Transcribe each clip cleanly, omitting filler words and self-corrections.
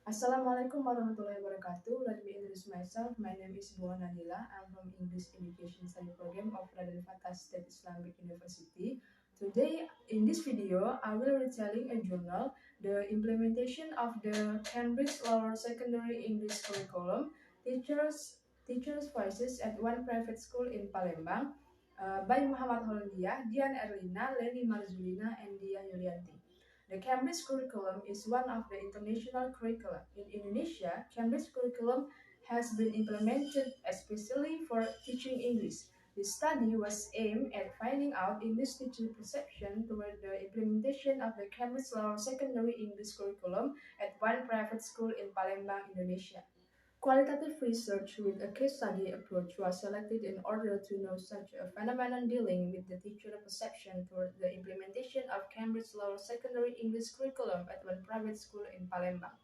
Assalamualaikum warahmatullahi wabarakatuh. Let me introduce myself. My name is Bunga Nadila. I'm from English Education Study Program of Raden Fatah State Islamic University. Today, in this video, I will retelling a journal, the implementation of the Cambridge Lower Secondary English Curriculum, teachers' voices at one private school in Palembang, by Muhammad Holdia, Dian Erlina, Leni Marzulina, and Dia Yulianti. The Cambridge curriculum is one of the international curricula. In Indonesia, Cambridge curriculum has been implemented especially for teaching English. The study was aimed at finding out English teacher perception toward the implementation of the Cambridge Lower Secondary English curriculum at one private school in Palembang, Indonesia. Qualitative research with a case study approach was selected in order to know such a phenomenon dealing with the teacher perception toward the implementation of Cambridge Lower Secondary English curriculum at one private school in Palembang.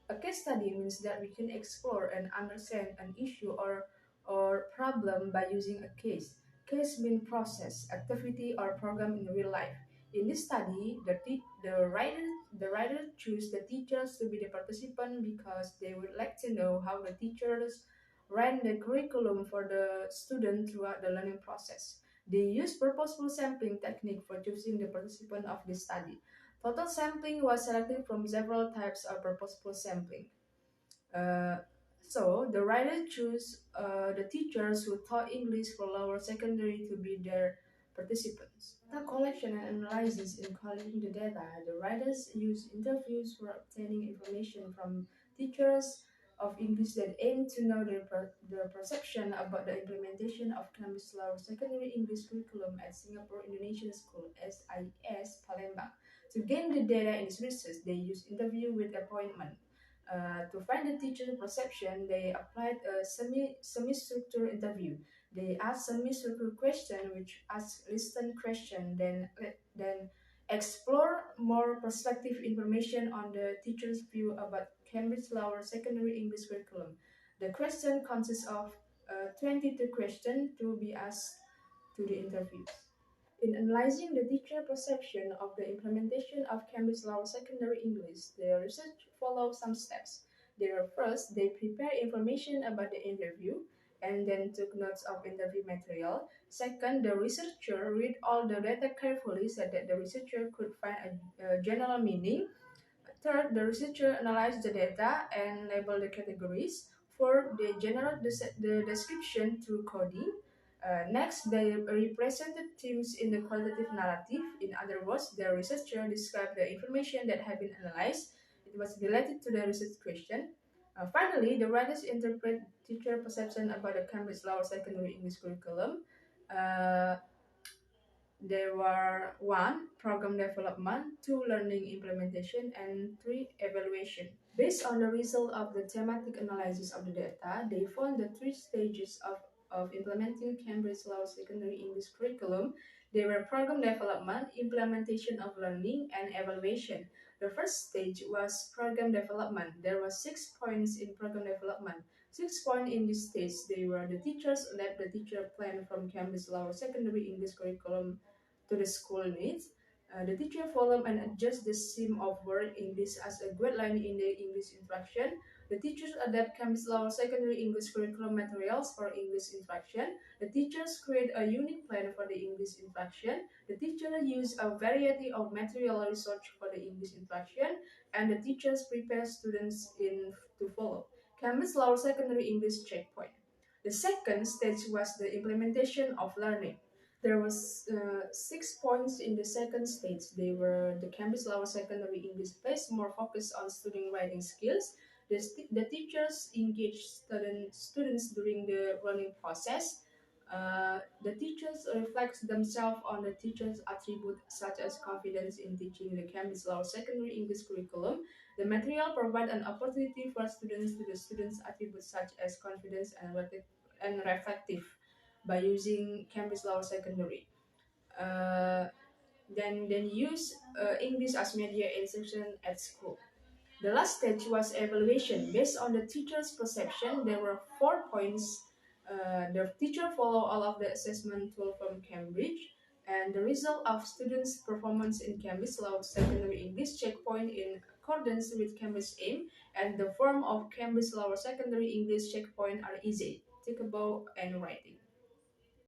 A case study means that we can explore and understand an issue or problem by using a case. Case means process, activity, or program in real life. In this study, the writer choose the teachers to be the participant because they would like to know how the teachers ran the curriculum for the student throughout the learning process. They use purposeful sampling technique for choosing the participant of this study. Total sampling was selected from several types of purposeful sampling. Uh, so the writer chose the teachers who taught English for lower secondary to be their participants. Data collection and analysis. In collecting the data, the writers use interviews for obtaining information from teachers of English that aim to know their perception about the implementation of Cambridge Lower Secondary English Curriculum at Singapore Indonesian School (SIS) Palembang. To gain the data in this research, they use interview with appointment. To find the teacher's perception, they applied a semi-structured interview. They asked semi-structured question, which ask listen question, then explore more perspective information on the teacher's view about Cambridge Lower Secondary English curriculum. The question consists of 22 questions to be asked to the interviews. In analyzing the teacher perception of the implementation of Cambridge Lower Secondary English, the research follows some steps. First, they prepare information about the interview and then took notes of interview material. Second, the researcher read all the data carefully so that the researcher could find a general meaning. Third, the researcher analyzed the data and labeled the categories. Fourth, they generate the description through coding. Next, they represented themes in the qualitative narrative. In other words, the researcher described the information that had been analyzed. It was related to the research question. Finally, the writers interpret teacher perception about the Cambridge Lower Secondary English curriculum. Uh, there were one, program development, two, learning implementation, and three, evaluation. Based on the result of the thematic analysis of the data, they found the three stages of implementing Cambridge Lower Secondary English curriculum. They were program development, implementation of learning, and evaluation. The first stage was program development. There were 6 points in program development. 6 points in this stage, they were the teachers led the teacher plan from Cambridge Lower Secondary English curriculum to the school needs. The teacher follow and adjust the scheme of word English as a guideline in the English instruction. The teachers adapt Cambridge Lower Secondary English curriculum materials for English instruction. The teachers create a unique plan for the English instruction. The teacher use a variety of material research for the English instruction, and the teachers prepare students to follow. Cambridge Lower Secondary English checkpoint. The second stage was the implementation of learning. There was 6 points in the second stage. They were the Cambridge Lower Secondary English placed more focus on student writing skills. The teachers engaged students during the learning process. The teachers reflect themselves on the teacher's attributes such as confidence in teaching the Cambridge Lower Secondary English curriculum. The material provides an opportunity for students to the students' attributes such as confidence and reflective by using Cambridge Lower Secondary. Uh, then use English as media instruction at school. The last stage was evaluation. Based on the teacher's perception, there were 4 points. The teacher followed all of the assessment tool from Cambridge, and the result of students' performance in Cambridge Lower Secondary English checkpoint in accordance with Cambridge aim, and the form of Cambridge Lower Secondary English checkpoint are easy, tickable, and writing.